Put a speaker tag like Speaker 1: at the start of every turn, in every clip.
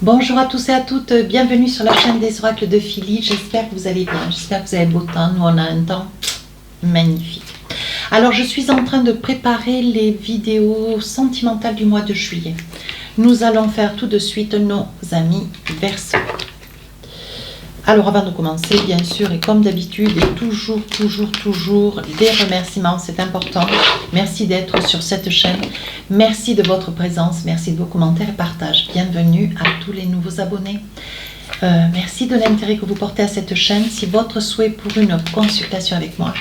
Speaker 1: Bonjour à tous et à toutes, bienvenue sur la chaîne des oracles de Philly. J'espère que vous allez bien, j'espère que vous avez beau temps. Nous on a un temps magnifique. Alors je suis en train de préparer les vidéos sentimentales du mois de juillet. Nous allons faire tout de suite nos amis Verseau. Alors avant de commencer, bien sûr, et comme d'habitude, et toujours, des remerciements, c'est important. Merci d'être sur cette chaîne. Merci de votre présence, merci de vos commentaires et partages. Bienvenue à tous les nouveaux abonnés. Merci de l'intérêt que vous portez à cette chaîne. Si votre souhait pour une consultation avec moi,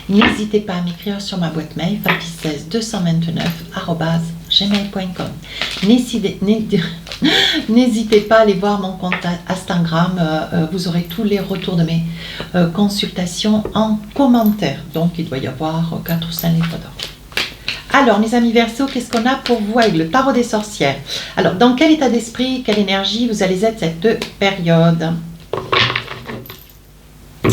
Speaker 1: n'hésitez pas à m'écrire sur ma boîte mail fabi16229@gmail.com. N'hésitez pas à aller voir mon compte Instagram. Vous aurez tous les retours de mes consultations en commentaire. Donc il doit y avoir 4 ou 5 livres d'or. Alors, mes amis Verseau, qu'est-ce qu'on a pour vous avec le tarot des sorcières? Alors, dans quel état d'esprit, quelle énergie vous allez être cette période?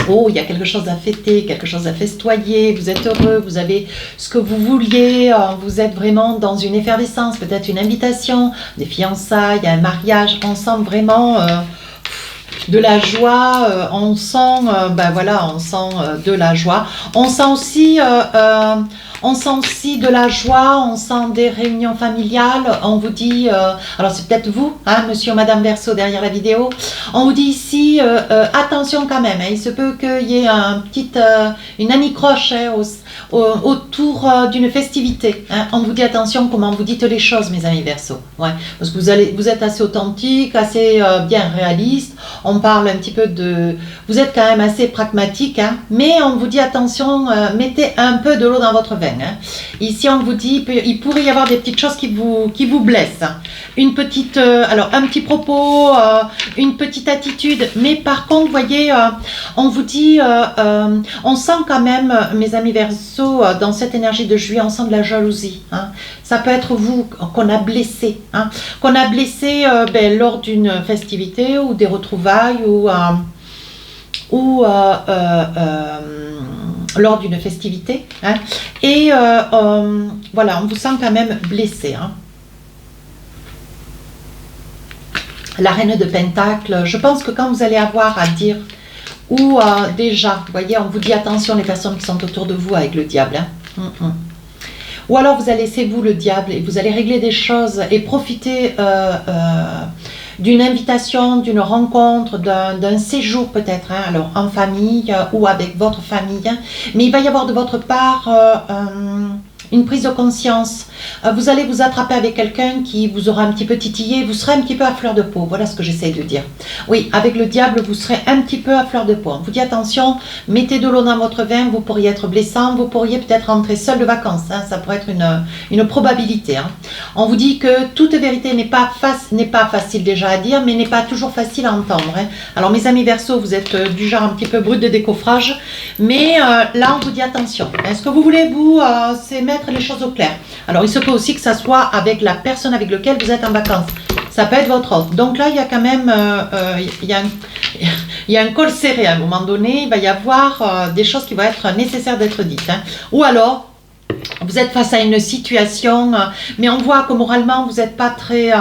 Speaker 1: Oh, il y a quelque chose à fêter, quelque chose à festoyer, vous êtes heureux, vous avez ce que vous vouliez, vous êtes vraiment dans une effervescence, peut-être une invitation, des fiançailles, un mariage, on sent vraiment de la joie, on sent, on sent de la joie, on sent aussi de la joie, on sent des réunions familiales, on vous dit, alors c'est peut-être vous, hein, monsieur ou madame Verseau derrière la vidéo, on vous dit ici, attention quand même, hein, il se peut qu'il y ait une anicroche hein, autour d'une festivité, hein. On vous dit attention comment vous dites les choses, mes amis Verseau, ouais, parce que vous êtes assez authentique, assez bien réaliste, on parle un petit peu vous êtes quand même assez pragmatique, hein, mais on vous dit attention, mettez un peu de l'eau dans votre verre. Hein. Ici, on vous dit, il pourrait y avoir des petites choses qui vous blessent. Une petite, alors un petit propos, une petite attitude. Mais par contre, vous voyez, on vous dit, on sent quand même, mes amis Verseau, dans cette énergie de juillet, on sent de la jalousie. Hein. Ça peut être vous qu'on a blessé. Hein. Qu'on a blessé lors d'une festivité ou des retrouvailles ou lors d'une festivité, hein, et voilà, on vous sent quand même blessé. Hein. La reine de Pentacle, je pense que quand vous allez avoir à dire, ou déjà, vous voyez, on vous dit attention les personnes qui sont autour de vous avec le diable. Hein. Ou alors vous allez laisser vous le diable et vous allez régler des choses et profiter d'une invitation, d'une rencontre, d'un séjour peut-être, hein, alors en famille ou avec votre famille, hein, mais il va y avoir de votre part une prise de conscience. Vous allez vous attraper avec quelqu'un qui vous aura un petit peu titillé, vous serez un petit peu à fleur de peau, voilà ce que j'essaie de dire. Oui, avec le diable, vous serez un petit peu à fleur de peau. On vous dit attention, mettez de l'eau dans votre vin, vous pourriez être blessant, vous pourriez peut-être rentrer seul de vacances, hein, ça pourrait être une probabilité. Hein. On vous dit que toute vérité n'est pas facile déjà à dire, mais n'est pas toujours facile à entendre. Hein. Alors mes amis Verseau, vous êtes du genre un petit peu brut de décoffrage, mais là on vous dit attention. Est-ce que vous voulez c'est mettre les choses au clair? Alors il se peut aussi que ça soit avec la personne avec laquelle vous êtes en vacances. Ça peut être votre autre. Donc là, il y a quand même il y a un col serré à un moment donné. Il va y avoir des choses qui vont être nécessaires d'être dites. Hein. Ou alors, vous êtes face à une situation, mais on voit que moralement, vous n'êtes pas très...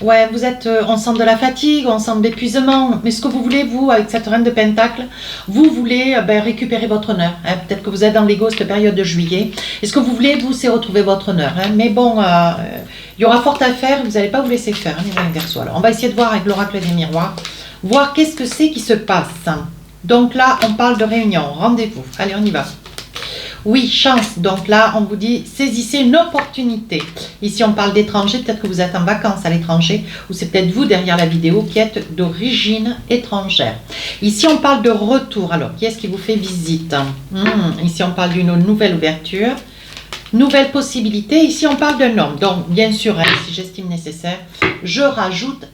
Speaker 1: on sent de la fatigue, on sent de l'épuisement. Mais ce que vous voulez, vous, avec cette reine de Pentacle, vous voulez récupérer votre honneur. Hein. Peut-être que vous êtes dans l'ego cette période de juillet. Et ce que vous voulez, vous, c'est retrouver votre honneur. Hein. Mais bon, il y aura fort à faire, vous n'allez pas vous laisser faire, hein, les amis Verseau. Alors, on va essayer de voir avec l'oracle des miroirs, voir qu'est-ce que c'est qui se passe. Donc là, on parle de réunion, rendez-vous. Allez, on y va. Oui, chance. Donc là, on vous dit, saisissez une opportunité. Ici, on parle d'étrangers. Peut-être que vous êtes en vacances à l'étranger. Ou c'est peut-être vous, derrière la vidéo, qui êtes d'origine étrangère. Ici, on parle de retour. Alors, qui est-ce qui vous fait visite? Ici, on parle d'une nouvelle ouverture. Nouvelle possibilité. Ici, on parle d'un homme. Donc, bien sûr, hein, si j'estime nécessaire, je rajoute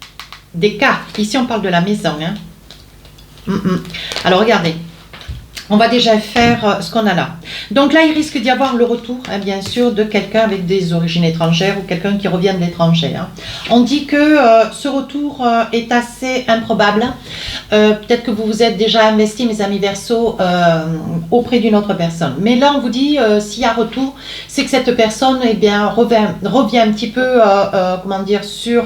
Speaker 1: des cartes. Ici, on parle de la maison. Hein. Alors, regardez. On va déjà faire ce qu'on a là. Donc là, il risque d'y avoir le retour, hein, bien sûr, de quelqu'un avec des origines étrangères ou quelqu'un qui revient de l'étranger. Hein. On dit que ce retour est assez improbable. Peut-être que vous vous êtes déjà investi, mes amis Verseau, auprès d'une autre personne. Mais là, on vous dit, s'il y a retour, c'est que cette personne eh bien, revient un petit peu, comment dire, sur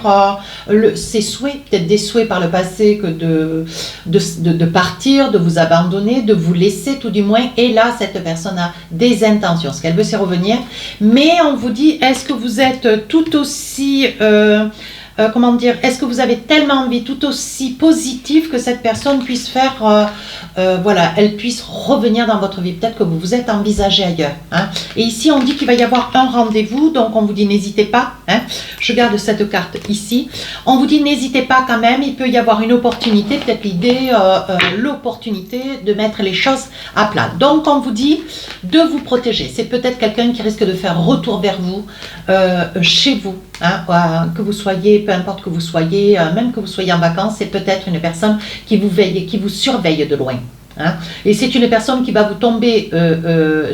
Speaker 1: ses souhaits, peut-être des souhaits par le passé que de partir, de vous abandonner, de vous laisser tout du moins, et là cette personne a des intentions, ce qu'elle veut c'est revenir, mais on vous dit, est-ce que vous êtes tout aussi comment dire, est-ce que vous avez tellement envie, tout aussi positif que cette personne puisse faire, voilà, elle puisse revenir dans votre vie, peut-être que vous vous êtes envisagé ailleurs, hein. Et ici on dit qu'il va y avoir un rendez-vous, donc on vous dit n'hésitez pas, hein. Je garde cette carte ici, on vous dit n'hésitez pas quand même, il peut y avoir une opportunité, peut-être l'idée, l'opportunité de mettre les choses à plat, donc on vous dit de vous protéger, c'est peut-être quelqu'un qui risque de faire retour vers vous, chez vous, hein, que vous soyez, peu importe que vous soyez, même que vous soyez en vacances, c'est peut-être une personne qui vous veille, qui vous surveille de loin. Hein, et c'est une personne qui va vous tomber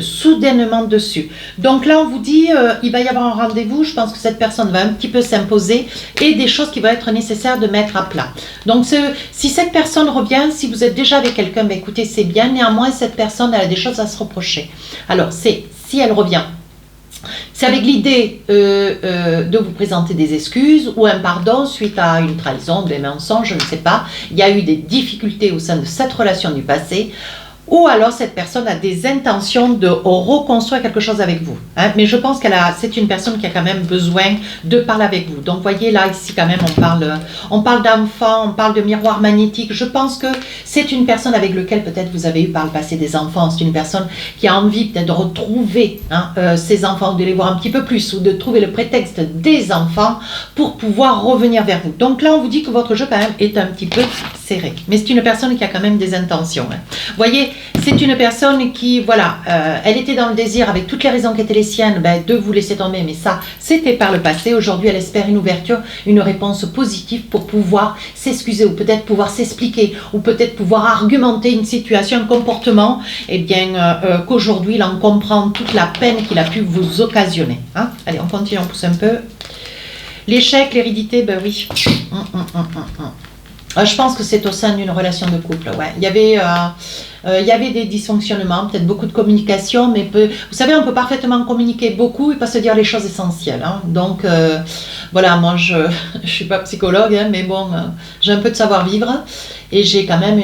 Speaker 1: soudainement dessus. Donc là, on vous dit, il va y avoir un rendez-vous, je pense que cette personne va un petit peu s'imposer et des choses qui vont être nécessaires de mettre à plat. Donc si cette personne revient, si vous êtes déjà avec quelqu'un, ben, écoutez, c'est bien, néanmoins, cette personne elle a des choses à se reprocher. Alors, si elle revient, c'est avec l'idée de vous présenter des excuses ou un pardon suite à une trahison, des mensonges, je ne sais pas. Il y a eu des difficultés au sein de cette relation du passé. Ou alors cette personne a des intentions de reconstruire quelque chose avec vous. Hein. Mais je pense c'est une personne qui a quand même besoin de parler avec vous. Donc voyez là, ici quand même, on parle d'enfants, on parle de miroir magnétique. Je pense que c'est une personne avec laquelle peut-être vous avez eu par le passé des enfants. C'est une personne qui a envie peut-être de retrouver ses enfants, de les voir un petit peu plus ou de trouver le prétexte des enfants pour pouvoir revenir vers vous. Donc là, on vous dit que votre jeu quand même est un petit peu serré. Mais c'est une personne qui a quand même des intentions. Hein. Voyez, c'est une personne qui, voilà, elle était dans le désir avec toutes les raisons qui étaient les siennes, ben, de vous laisser tomber, mais ça, c'était par le passé. Aujourd'hui, elle espère une ouverture, une réponse positive pour pouvoir s'excuser ou peut-être pouvoir s'expliquer ou peut-être pouvoir argumenter une situation, un comportement, et bien qu'aujourd'hui, il en comprend toute la peine qu'il a pu vous occasionner. Hein. Allez, on continue, on pousse un peu. L'échec, l'hérédité, ben oui. Je pense que c'est au sein d'une relation de couple. Ouais. Il y avait des dysfonctionnements, peut-être beaucoup de communication, mais vous savez, on peut parfaitement communiquer beaucoup et pas se dire les choses essentielles. Hein. Donc, voilà, moi, je ne suis pas psychologue, hein, mais bon, j'ai un peu de savoir-vivre et j'ai quand même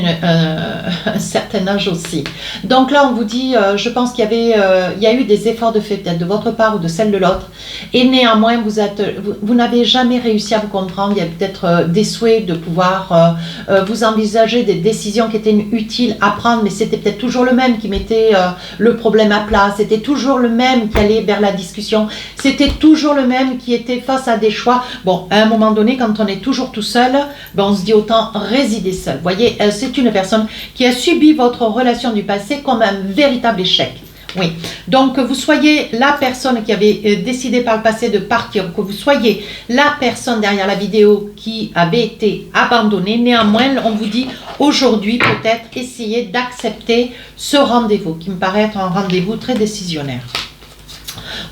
Speaker 1: un certain âge aussi. Donc là, on vous dit, je pense qu'il y a eu des efforts de fait, peut-être de votre part ou de celle de l'autre, et néanmoins, vous n'avez jamais réussi à vous comprendre. Il y a peut-être des souhaits de pouvoir vous envisager des décisions qui étaient utiles à prendre, mais c'était peut-être toujours le même qui mettait le problème à plat, c'était toujours le même qui allait vers la discussion, c'était toujours le même qui était face à des choix. Bon, à un moment donné, quand on est toujours tout seul, ben on se dit autant résider seul. Vous voyez, c'est une personne qui a subi votre relation du passé comme un véritable échec. Oui, donc que vous soyez la personne qui avait décidé par le passé de partir, que vous soyez la personne derrière la vidéo qui avait été abandonnée, néanmoins on vous dit aujourd'hui peut-être essayer d'accepter ce rendez-vous qui me paraît être un rendez-vous très décisionnaire.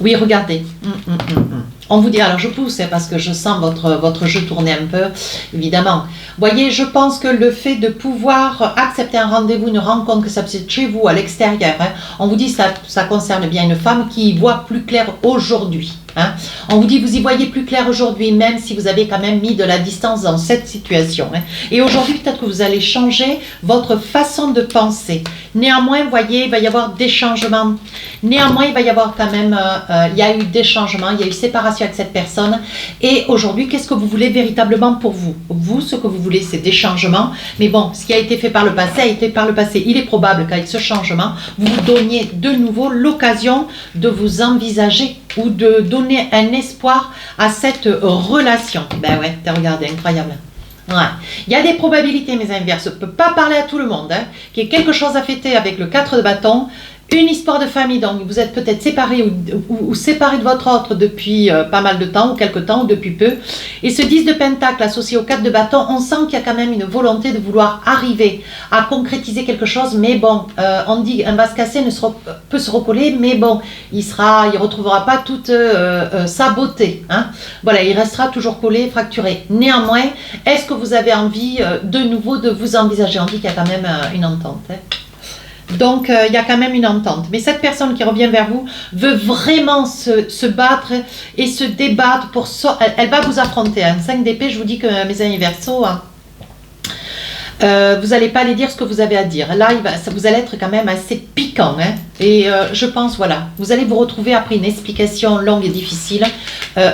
Speaker 1: Oui, regardez. On vous dit, alors je pousse parce que je sens votre jeu tourner un peu, évidemment. Voyez, je pense que le fait de pouvoir accepter un rendez-vous, une rencontre, que ça peut être chez vous, à l'extérieur, hein, on vous dit ça concerne bien une femme qui y voit plus clair aujourd'hui. Hein. On vous dit, vous y voyez plus clair aujourd'hui, même si vous avez quand même mis de la distance dans cette situation. Hein. Et aujourd'hui, peut-être que vous allez changer votre façon de penser. Néanmoins, vous voyez, il va y avoir des changements. Néanmoins, il va y avoir quand même, il y a eu des changements, il y a eu séparation avec cette personne. Et aujourd'hui, qu'est-ce que vous voulez véritablement pour vous? Vous, ce que vous voulez, c'est des changements. Mais bon, ce qui a été fait par le passé a été par le passé. Il est probable qu'avec ce changement, vous vous donniez de nouveau l'occasion de vous envisager ou de donner un espoir à cette relation. Ben ouais, regardez, incroyable. Ouais. Il y a des probabilités, mes amis Verseaux, je ne peux pas parler à tout le monde, hein, qu'il y ait quelque chose à fêter avec le 4 de bâton. Une histoire de famille, donc vous êtes peut-être séparés ou séparés de votre autre depuis pas mal de temps, ou quelque temps, ou depuis peu. Et ce 10 de Pentacle associé au 4 de bâton, on sent qu'il y a quand même une volonté de vouloir arriver à concrétiser quelque chose, mais bon, on dit un vase cassé peut se recoller, mais bon, il retrouvera pas toute sa beauté. Hein. Voilà, il restera toujours collé, fracturé. Néanmoins, est-ce que vous avez envie de nouveau de vous envisager? On dit qu'il y a quand même une entente. Hein. Donc, il y a quand même une entente. Mais cette personne qui revient vers vous veut vraiment se battre et se débattre pour ça. Elle va vous affronter. Un 5 d'épée, je vous dis que mes amis Verseaux, hein, vous n'allez pas aller dire ce que vous avez à dire. Là, vous allez être quand même assez piquant. Hein. Et je pense, voilà, vous allez vous retrouver après une explication longue et difficile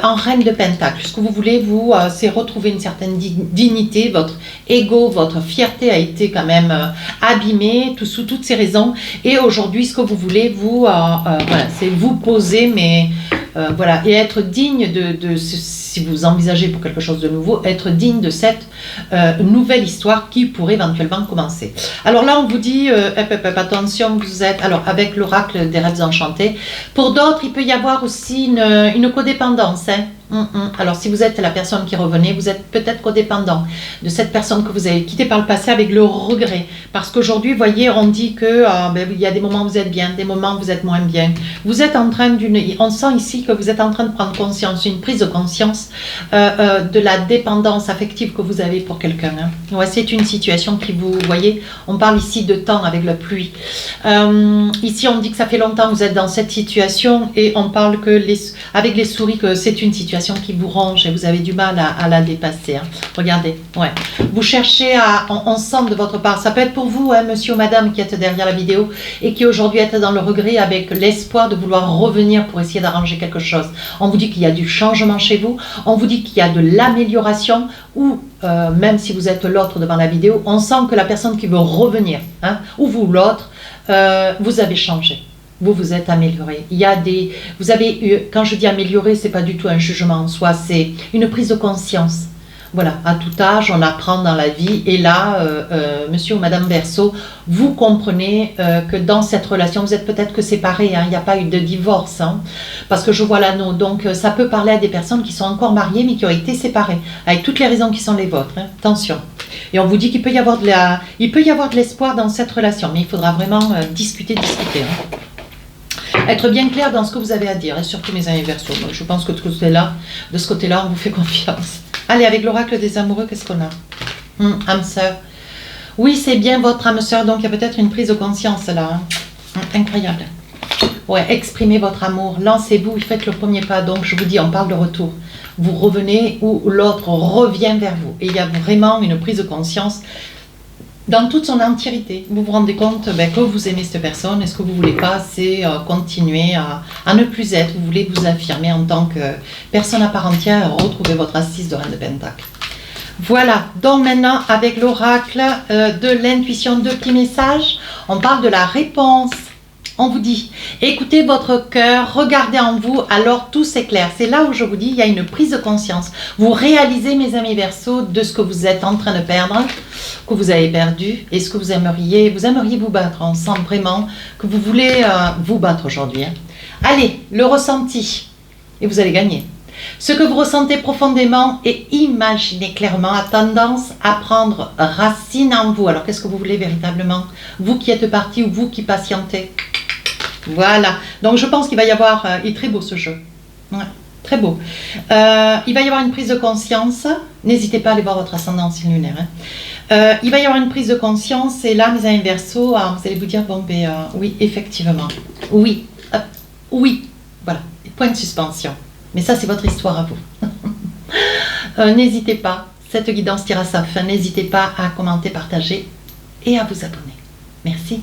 Speaker 1: en reine de Pentacle. Ce que vous voulez, vous, c'est retrouver une certaine dignité. Votre ego, votre fierté a été quand même abîmée sous toutes ces raisons. Et aujourd'hui, ce que vous voulez, vous, voilà, c'est vous poser, mais voilà, et être digne si vous envisagez pour quelque chose de nouveau, être digne de cette nouvelle histoire qui pourrait éventuellement commencer. Alors là, on vous dit, attention, vous êtes, alors avec l'oracle des rêves enchantés, pour d'autres, il peut y avoir aussi une codépendance, hein. Alors si vous êtes la personne qui revenait, vous êtes peut-être codépendant de cette personne que vous avez quittée par le passé avec le regret, parce qu'aujourd'hui, vous voyez, on dit que il y a des moments où vous êtes bien, des moments où vous êtes moins bien. Vous êtes en train on sent ici que vous êtes en train de prendre conscience, une prise de conscience de la dépendance affective que vous avez pour quelqu'un. Hein. Ouais, c'est une situation qui vous voyez, on parle ici de temps avec la pluie. Ici, on dit que ça fait longtemps que vous êtes dans cette situation et on parle que avec les souris que c'est une situation qui vous ronge et vous avez du mal à la dépasser. Hein. Regardez, ouais. Vous cherchez on sent de votre part, ça peut être pour vous, hein, monsieur ou madame qui êtes derrière la vidéo et qui aujourd'hui êtes dans le regret avec l'espoir de vouloir revenir pour essayer d'arranger quelque chose. On vous dit qu'il y a du changement chez vous, on vous dit qu'il y a de l'amélioration ou même si vous êtes l'autre devant la vidéo, on sent que la personne qui veut revenir, hein, ou vous l'autre, vous avez changé. Vous vous êtes amélioré. Vous avez eu, quand je dis amélioré, c'est pas du tout un jugement en soi, c'est une prise de conscience. Voilà, à tout âge, on apprend dans la vie. Et là, monsieur ou madame Verseau, vous comprenez que dans cette relation, vous êtes peut-être que séparés. Hein, il n'y a pas eu de divorce. Hein, parce que je vois l'anneau. Donc, ça peut parler à des personnes qui sont encore mariées, mais qui ont été séparées. Avec toutes les raisons qui sont les vôtres. Hein, attention. Et on vous dit qu'il peut y avoir de l'espoir dans cette relation. Mais il faudra vraiment discuter. Hein. Être bien clair dans ce que vous avez à dire, et surtout mes amis Verseaux. Je pense que de ce côté-là, on vous fait confiance. Allez, avec l'oracle des amoureux, qu'est-ce qu'on a? Âme sœur. Oui, c'est bien votre âme sœur, donc il y a peut-être une prise de conscience là. Hein. Incroyable. Ouais, exprimez votre amour, lancez-vous, faites le premier pas. Donc je vous dis, on parle de retour. Vous revenez ou l'autre revient vers vous. Et il y a vraiment une prise de conscience dans toute son entièreté. Vous vous rendez compte que vous aimez cette personne et ce que vous ne voulez pas, c'est continuer à ne plus être. Vous voulez vous affirmer en tant que personne à part entière et retrouver votre assise de reine de Pentacle. Voilà, donc maintenant avec l'oracle de l'intuition, deux petits messages. On parle de la réponse. On vous dit, écoutez votre cœur, regardez en vous, alors tout s'éclaire. C'est là où je vous dis, il y a une prise de conscience. Vous réalisez, mes amis Verseaux, de ce que vous êtes en train de perdre, que vous avez perdu, et ce que vous aimeriez vous battre. On sent vraiment que vous voulez vous battre aujourd'hui. Hein. Allez, le ressenti, et vous allez gagner. Ce que vous ressentez profondément et imaginez clairement a tendance à prendre racine en vous. Alors qu'est-ce que vous voulez véritablement? Vous qui êtes parti ou vous qui patientez? Voilà, donc je pense qu'il va y avoir, il est très beau ce jeu, ouais, très beau. Il va y avoir une prise de conscience, n'hésitez pas à aller voir votre ascendance lunaire. Hein. Il va y avoir une prise de conscience et là, mes amis Verseaux, vous allez vous dire, bon, ben, oui, effectivement, oui, oui, voilà, point de suspension. Mais ça, c'est votre histoire à vous. N'hésitez pas, cette guidance tire à sa fin, n'hésitez pas à commenter, partager et à vous abonner. Merci.